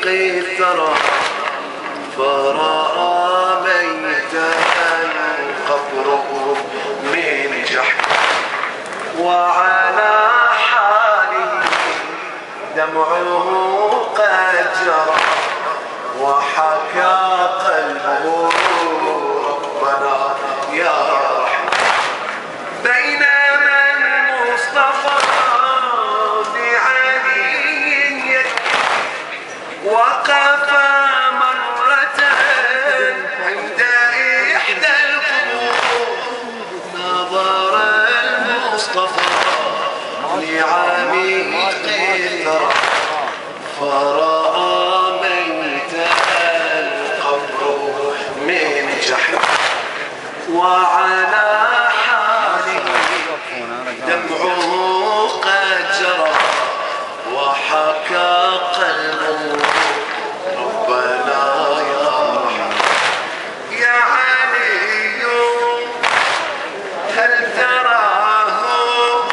الثرى فرأى ميتا قبره من جحر وعلى حاله دمعه قد جرى وحكى قلبه ربنا يا رحمن بينما المصطفى بعلي وقف مرة عند إحدى القبور نظر المصطفى لعميق الثرى فرأى ميتا قبره من جحر وعلى حاله دمعه قد جرى وحكى قلبه ربنا يا رحمن يا علي هل تراه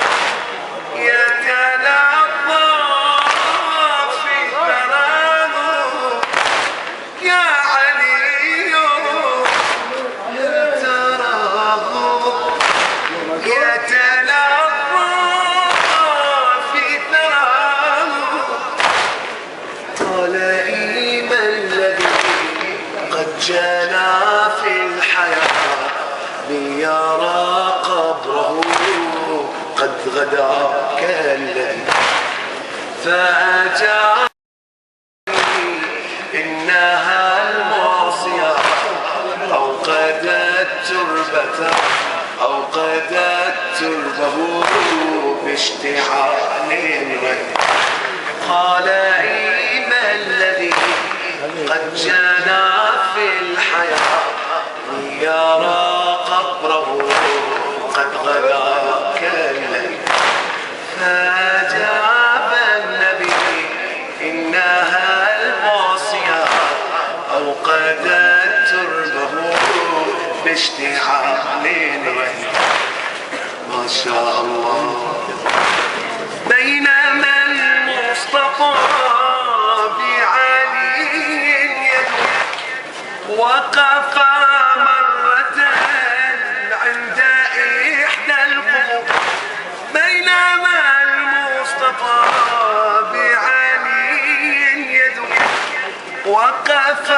يتلظى في ثراه يا علي هل تراه يتلظى في ثراه قال إيما الذي قد جانا في الحياة ليرى قبره قد غدا كالذي فأجاب إنها المعصية أوقدت تربته أوقدت تربه باشتعال الغيب قال إيما الذي قد جانا في الحياة ليرى قبره قد غدا كالليل فأجاب النبي إنها المعصية أوقدت تربه باشتعال الغيب ما شاء الله بينما المصطفى بعلي وقف مرة عند إحدى القبور بينما المصطفى بعلي وقف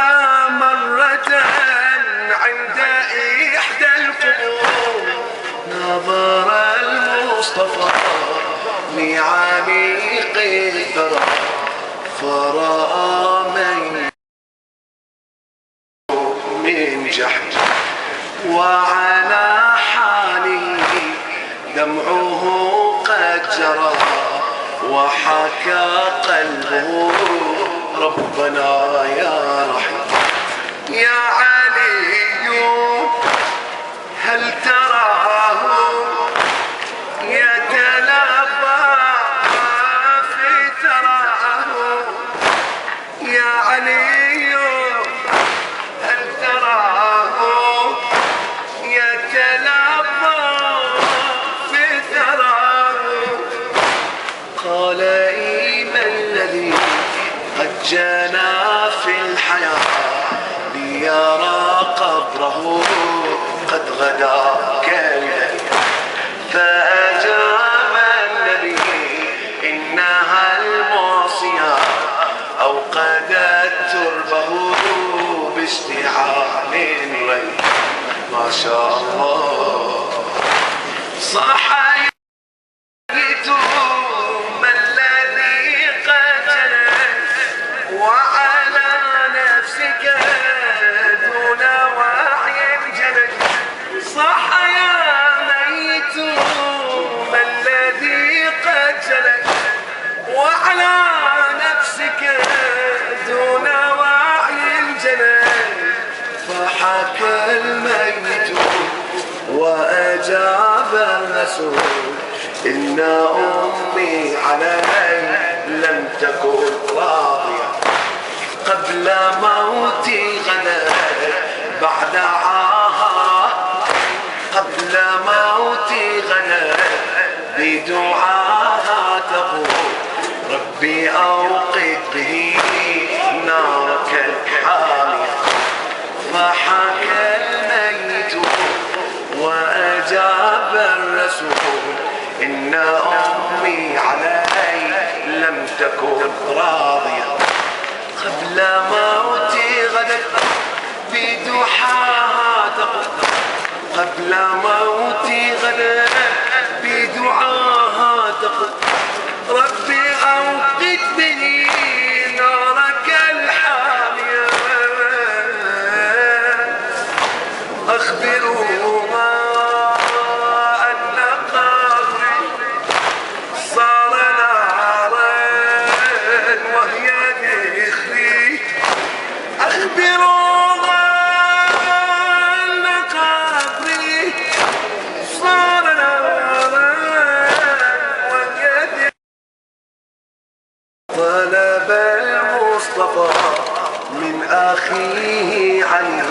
مرة عند إحدى القبور نظر المصطفى لعميق الثرى فرأى من جحر وعلى حاله دمعه قد جرى وحكى قلبه ربنا يا رحمن يا علي هل تراه يتلبى في ثراه يا علي هل تراه يتلبى في ثراه قال إيما الذي قد جانا في الحياة ليرى قبره قد غدا كالليل فأجاب النبي إنها المعصية أوقدت تربه باشتعال الغيب ما شاء الله صح ما الذي قتلك وعلى نفسك دون وعي جلك صح يا ميت ما الذي قتلك وعلى نفسك دون وعي جلك فحكى الميت وأجاب الرسول إن أمي علي لم تكن راضية قبل موتي غدا بعد عاها قبل موتي غدا بدعاها تقول ربي أوقد به فحكى الميت وأجاب الرسول إن أمي علي لم تكن راضية قبل موتي غدت بدعاها تقول قبل موتي غدت بدعاها تقول ربي أوقد بني نارك الحامية أخبروها أن قبري صار نارا وهي ذخري أخبروها أن قبري صار نارا وهي ذخري طلب المصطفى من أخيه علي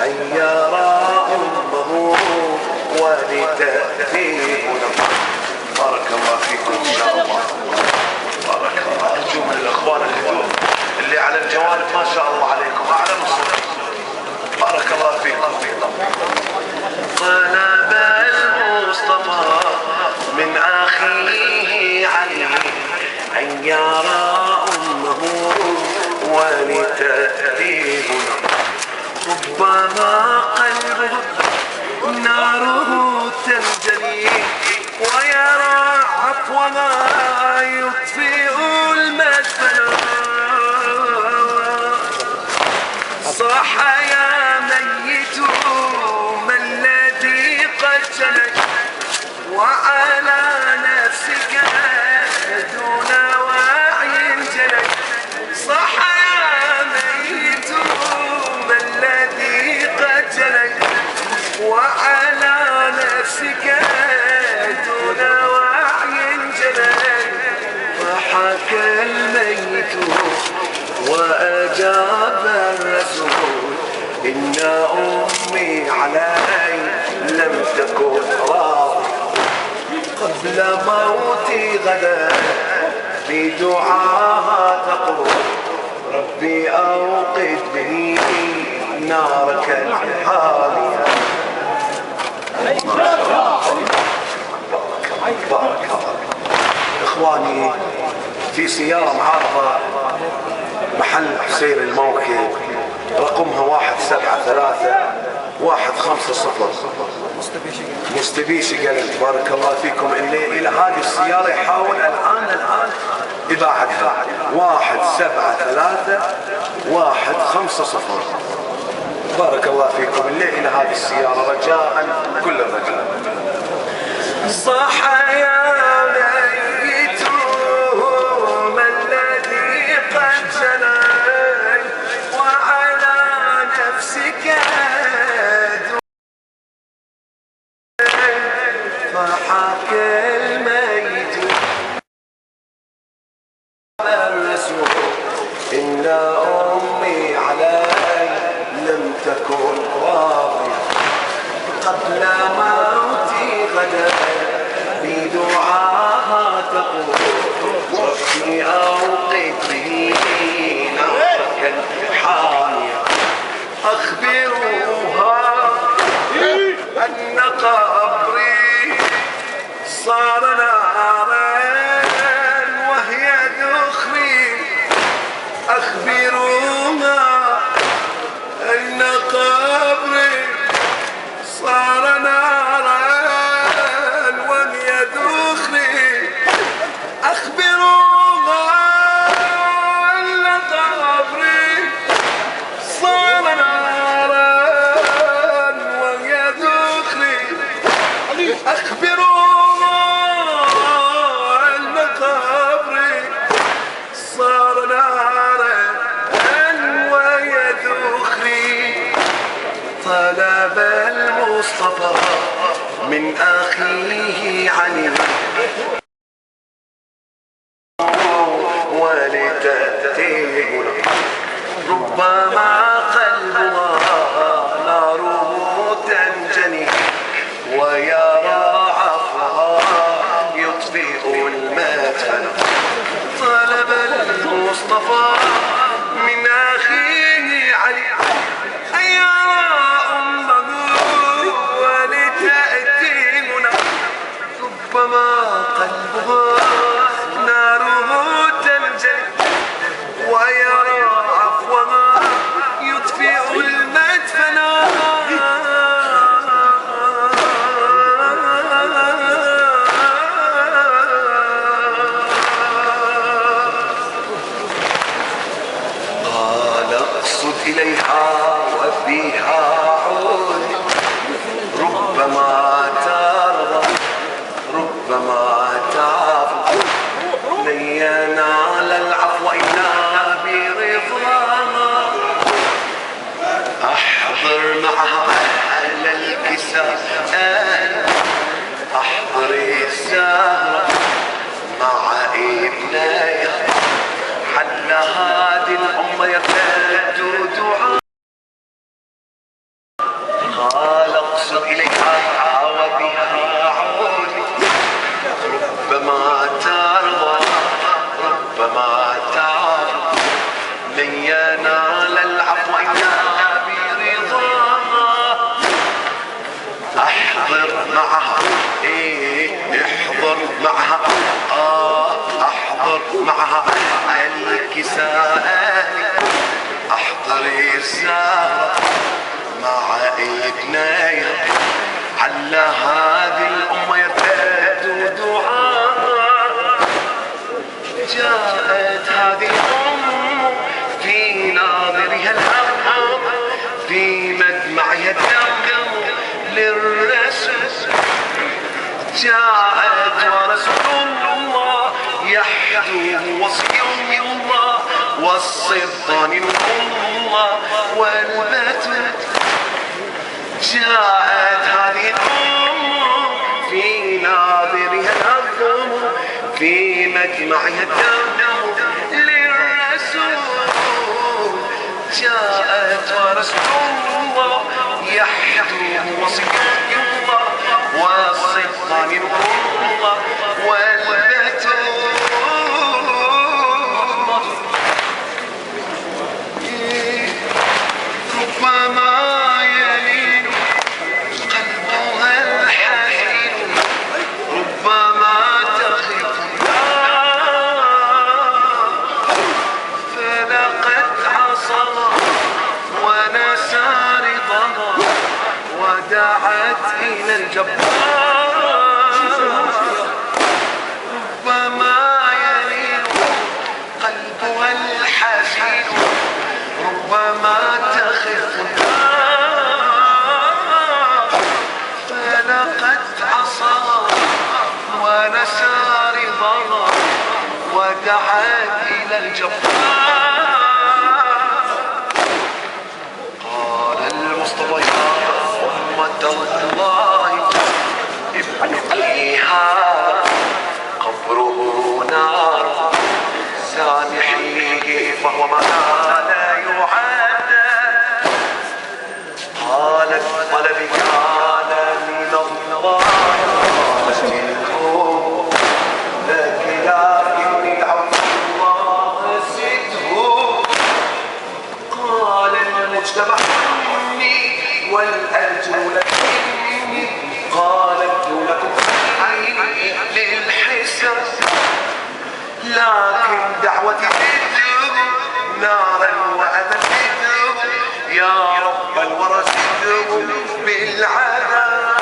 أن يرى أمه ولتأتيه. بارك الله فيكم إن شاء الله. بارك الله. أرجو من الأخوان اللي على الجوانب ما شاء الله عليكم أعلى الصوت. بارك الله فيكم. طلب المصطفى من أخيه علي أن يرى أمه ولتأتيه. ربما قلبه ناره تنجلي ويرى عفوها يطفئ المدفن. صاح يا ميت ما الذي قد جنت وعلى نفسك دون وعي جنت. صاح يا ميت ما الذي قد جنت وعلى نفسك دون وعي جنت. فحكى الميت وأجاب الرسول إن أمي علي لم تكن راضية قبل موتي غدا بدعاها تقول ربي أوقد به نارك الحامية. بارك الله. إخواني في سيارة معارضة محل حسين الموكب رقمها 173-150 مستبيشي قلب. بارك الله فيكم. اللي إلى هذه السيارة يحاول الآن إباعتها 173-150. بارك الله فيكم. اللي إلى هذه السيارة رجاء كل الرجاء. صح يا ميت ما الذي قد جنى وعلى نفسك فحكى الميت الرسول إن أمي علي لم تكن راضية قبل موتي غدا بدعاها تقول ربي أوقد به نارك الحامية. أخبروها أن قبري صار نارا وهي ذخري. أخبروها أن قبري صار نارا وهي ذخري. أخبروها أن قبري صار نارا وهي ذخري. أخبروها أن قبري صار نارا وهي ذخري. طلب المصطفى من أخيه علي ولتأتيه. ربما قلبها ناره تنجلي ويرى عفوها يطفئ المدفن. طلب المصطفى من أخيه علي أن معها احضر معها احضر معها الكساء احضر الزهرة مع ابنيها على هذه الأمة يرتد دعاء. جاءت هذه الأم في ناظرها الهم في مدمعها الدم للرسول. جاءت ورسول الله يحدوه وصي الله والسلطان الله والبتول. جاءت هذه الأم في ناظرها الهم في مجمعها الدم للرسول. جاءت ورسول الله يحدوه وصي الله والسلطان الله والبتول. ربما يلين قلبها الحزين ربما تخف فلقد عصى ونسى رضاها ودعت إلى الجبار. ربما يلين قلبها الحزين ربما تخف فلقد عصى ونسى رضاها ودعت إلى الجبار. قال المصطفى يا أمة الله ابنتيها قبره نار سامحيه فهو ما لا يعاد. قالت طلبي كان من الله أجلكم لكن لكني دعوت الله زده. قال المجتمع مني والأرجل لك مني قالت دونكم عيني للحساب لكن دعوتي نارا وأذنته يا رب الورى زده بالعذاب.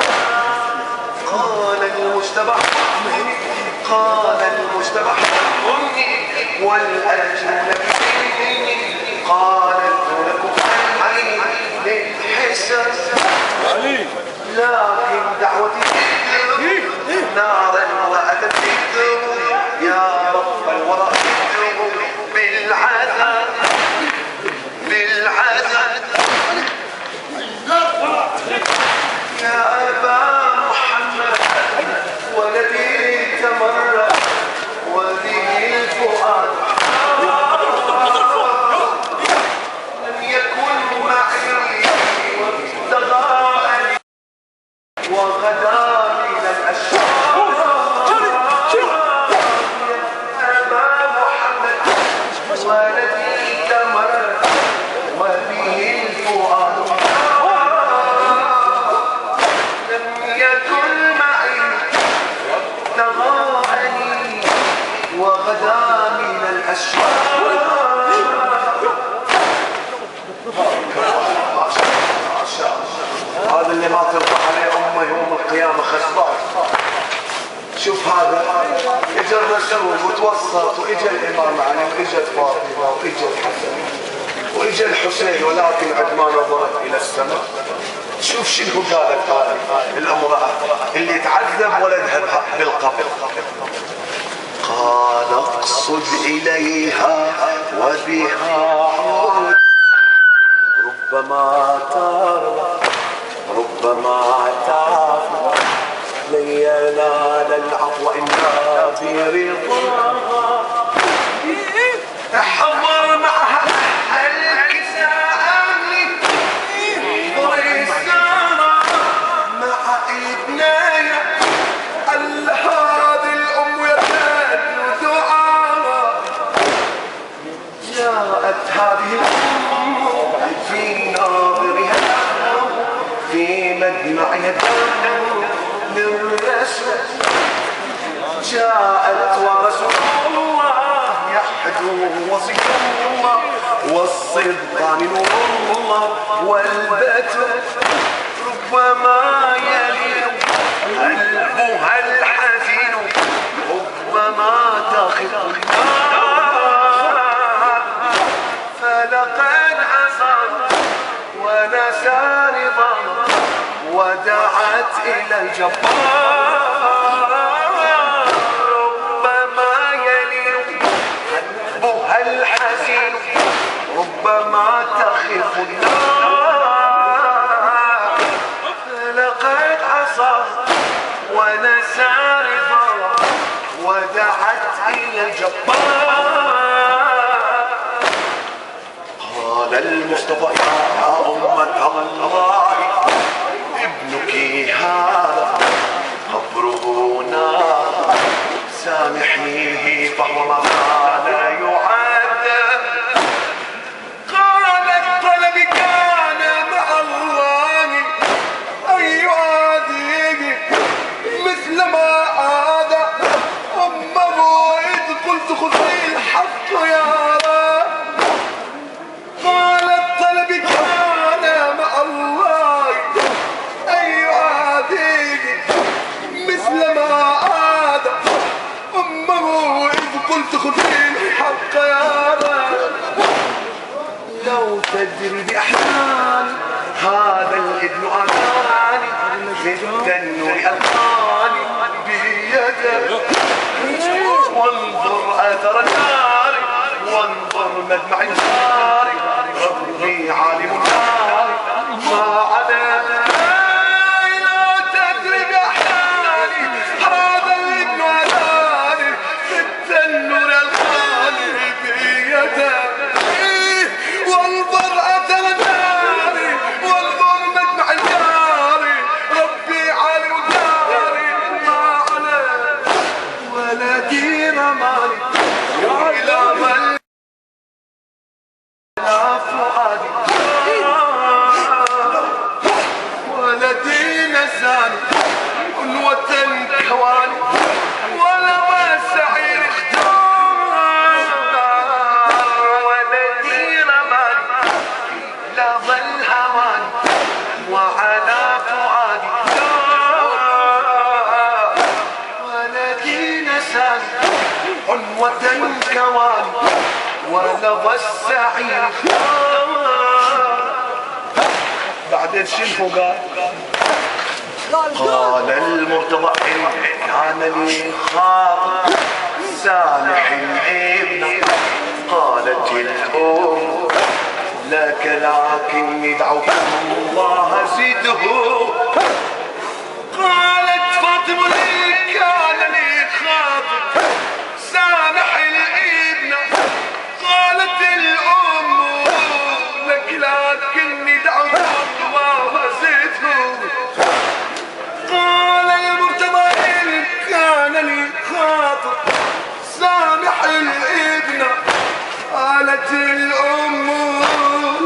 قال المجتمع أمي والأجل لك مني قالت لكم عيني للحساب لكن دعوتي نارا وأذنته يا رب الورى بالعذاب بالعذاب. يا أبا محمد ولدي تمرد وذي الفؤاد لم يكن معي وابتغى وغدا من الأشرار. ولدي تمر وبه الفؤاد لم يكن معي وابتغاني وغدا من الأشرار. هذا اللي ما ترضى عليه أمه يوم القيامة خسران. شوف هذا اجى الرسول وتوسط واجى الامام علي واجت فاطمه واجى الحسن واجى الحسين ولكن عندما نظرت الى السماء شوف شنو قالت هذه الامراه اللي تعذب ولدها بالقبر. قال اقصد اليها وبها عود ربما ترضى ربما تعفو لن ينال العفو إلا برضاها. احضر معها الكساء ورسالة مع ابنيها أل هذه الأم يرتد دعاء. جاءت هذه الأم في ناظرها في مدمعها للرسول جاءت ورسول الله يحدو وصي الله والصدقان نور الله والبتر ربما يلين قلبها الحزين ربما تخف فلقد عصت ونسى رضا ودعت إلى الجبار ربما يلين قلبها الحزين ربما تخف النار فلقد عصت ونسى رضا ودعت إلى الجبار قال المصطفى يا أمة الله ابنك هذا قبره نار سامحيه فهو ما كان يعذب قال الطلب كان مع الله أن يعاديه مثل ما عاد أمه إذ قلت خذي الحق يا رب قال الطلب كان مع الله أن يعاديه مثل ما عاد أمه إذ قلت خذي الحق يا رب لو تدري بأحزاني هذا الابن أتاني مثل النور ألقاني بيده وانظر أثر النار وانظر مدمع النار ربي عالم النار ما على لا تدري بأحزاني هذا الابن أتاني مثل النور ألقاني بيده وانظر أثر النار وانظر مدمع النار ربي عالم النار ما على ولدي رماني إلى من لا فؤادي ولدي نساني عنوة كواني ولما السعير اختار ولدي رماني لظى الهوان وعلى فؤادي ولدي نساني عنوة كواني ولظى السعير بعدين شنو قال المرتضى إن كان لي خاطر سامح الابن قالت الأم لك لكني دعوت الله زده قالت فاطمة إن كان لي خاطر سامح الابن قالت الأم لك لكني دعوت الله زده قال المرتضى إن كان لي خاطر سامح الابن قالت الأم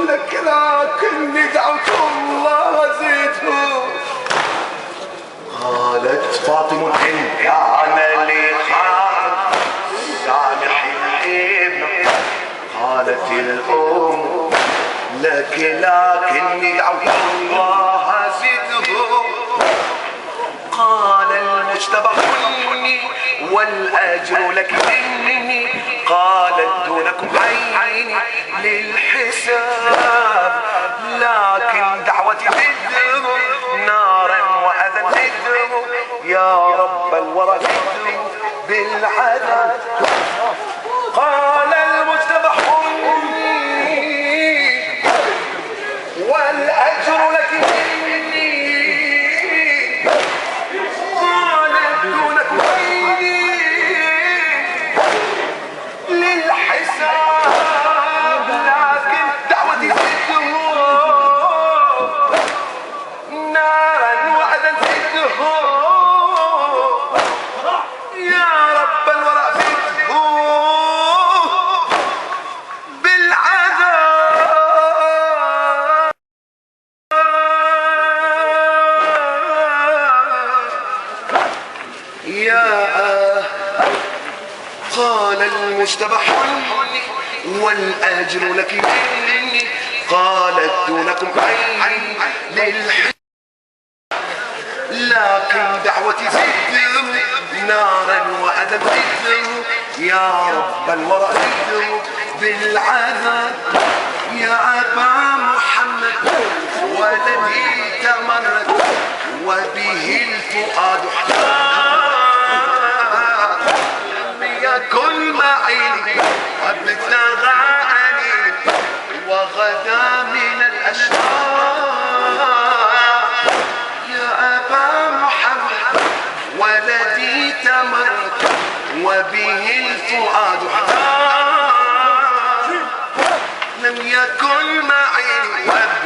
لك لكني دعوت الله زده قالت فاطمة إن كان لي خاطر سامح الابن قالت الأم لك لكني دعوت الله زده قال المجتبى كني والأجر لك مني قالت دونكم عيني للحساب لكن دعوتي تدعو نارا وأذى تدعو يا رب الورى تدعو بالعذاب قال المجتبى والأجر لك مني قالت دونك ويلي للحساب لكن دعوتي زده نارا وأذى زده يا رب الورى زده قال المشتبح والأجر لك مني، قالت دونكم عين للحين، لكن دعوتي زدهم نارا وأذى زدهم يا رب الورى زدهم بالعذاب يا أبا محمد ولدي تمرد وبه الفؤاد احتار يكن معي وابتغاني وغدا من الأشرار يا أبا محمد ولدي تمرد وبه الفؤاد احتار لم يكن معي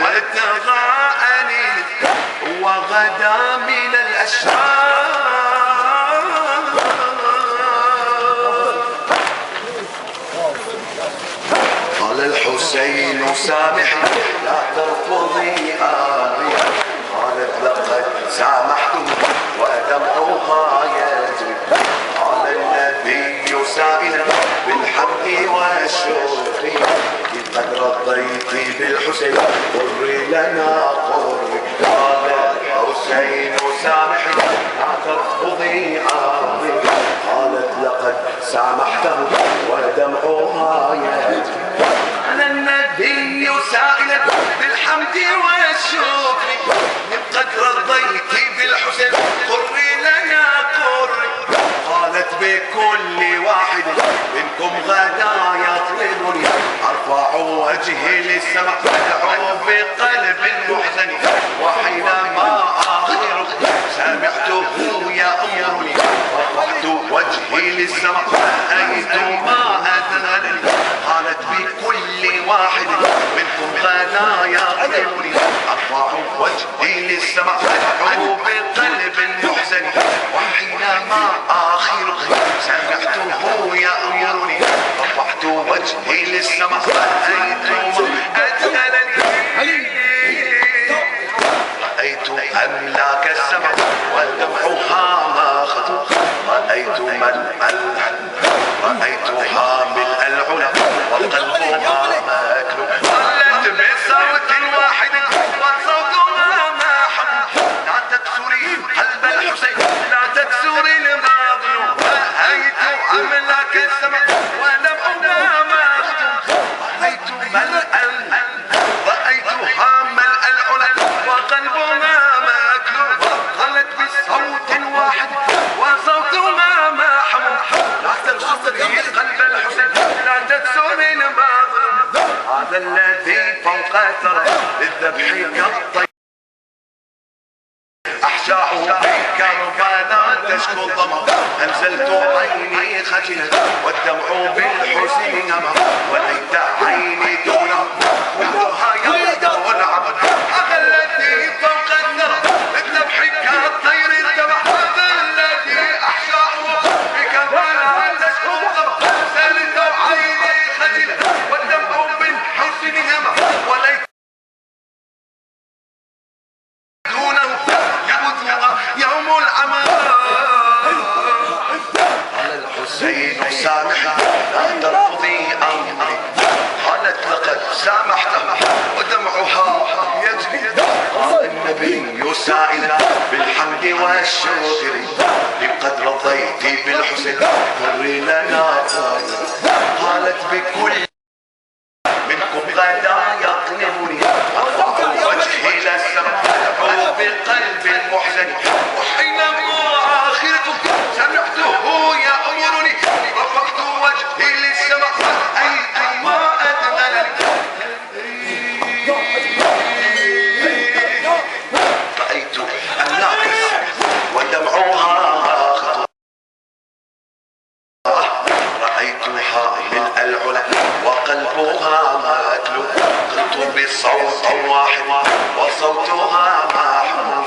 وابتغاني وغدا من الأشرار. قال الحسين سامحي لا ترفضي آمري، قالت لقد سامحته ودمعها يجري، قال النبي سائلا بالحمد والشكر قد رضيت بالحسين قر لنا قر. قال الحسين سامحي لا ترفضي آمري، قالت لقد سامحته ودمعها يجري، أنا النبي سائلا بالحمد والشكر قد رضيت بالحسين قر لنا قر. قالت بكل واحد منكم غدا يطلبني أرفع وجهي للسماء أدعو بقلب محزن، وحينما آخر سمعته يأمرني رفعت وجهي للسماء رأيت ما أذهلني. قالت بكل واحد منكم غدا يطلبني أرفع وجهي للسماء أدعو بقلب محزن، وحينما آخر سمعته يأمرني رفعت وجهي للسماء رأيت أملاك السماء ودمعها ماخذ، رأيتها ملء العلا وقلبها ماكل، ظلت بصوت واحد وصوتها ما حمل لا تكسري قلب الحسين لا تكسري المظلوم. رأيت أملاك السماء ودمعها ماخذ، رأيتها ملء العلا وقلبها ماكل، ظلت بصوت واحد وصوتها ما حمل لا تكسري قلب الحسين لا تكسري المظلوم. هذا الذي فوق ثرى للذبح كالطير أحشاؤه في كربلاء تشكو الظما، أنزلت عيني خجلة والدمع بالحزن نما، وليت عيني دونه كلها يبدو العمل. هذا الذي فوق الثرى للذبح كالطير الذبح، هذا الذي أحشاؤه في كربلاء تشكو الظما، أنزلت عيني خجلة والدمع بالحزن نما، وليت يوم العمل. قال الحسين سامحي لا ترفضي أمري، قالت لقد سامحته ودمعها يجري. قال النبي سائلا بالحمد والشكر قد رضيت بالحسين قر لنا قر. قالت بكل منكم غدا يطلبني أرفع وجهي للسماء أدعو بقلب محزن، وحينما آخركم سمعته يأمرني رفعت وجهي للسماء رأيت ما أذهلني. رأيت أملاك السماء ودمعها خطوة، رأيتها ملء العلا وقلبها مأكل، قلت بصوت واحد وصوتها ما حمل